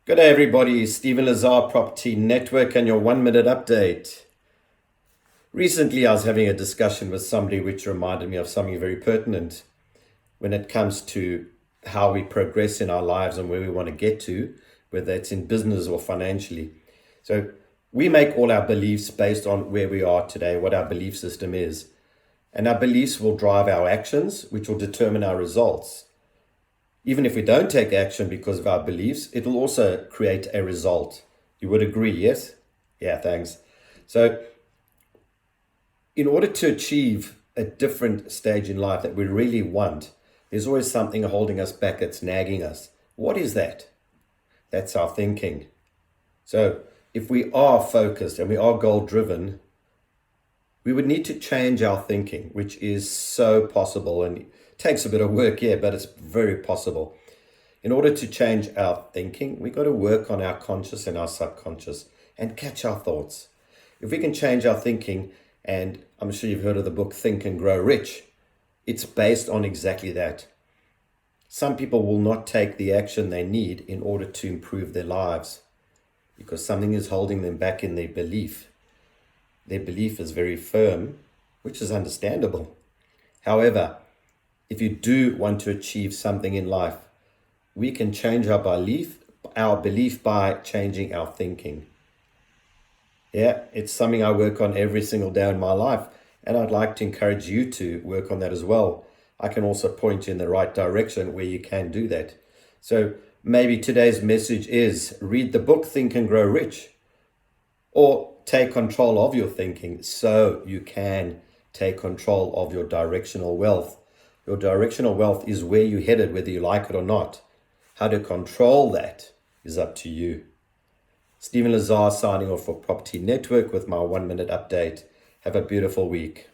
Good day, everybody. Stephen Lazar, properT Network, and your 1 minute update. Recently, I was having a discussion with somebody which reminded me of something very pertinent when it comes to how we progress in our lives and where we want to get to, whether it's in business or financially. So, we make all our beliefs based on where we are today, what our belief system is. And our beliefs will drive our actions, which will determine our results. Even if we don't take action because of our beliefs, it will also create a result. You would agree, yes? Yeah, thanks. So, in order to achieve a different stage in life that we really want, there's always something holding us back that's nagging us. What is that? That's our thinking. So, if we are focused and we are goal driven, we would need to change our thinking, which is so possible and takes a bit of work, yeah, but it's very possible. In order to change our thinking, we got to work on our conscious and our subconscious and catch our thoughts. If we can change our thinking, and I'm sure you've heard of the book Think and Grow Rich, it's based on exactly that. Some people will not take the action they need in order to improve their lives because something is holding them back in their belief. Their belief is very firm, which is understandable. However, if you do want to achieve something in life, we can change our belief by changing our thinking. Yeah, it's something I work on every single day in my life, and I'd like to encourage you to work on that as well. I can also point you in the right direction where you can do that. So maybe today's message is read the book Think and Grow Rich, or take control of your thinking so you can take control of your directional wealth. Your directional wealth is where you're headed, whether you like it or not. How to control that is up to you. Stephen Lazar signing off for properT Network with my 1 minute update. Have a beautiful week.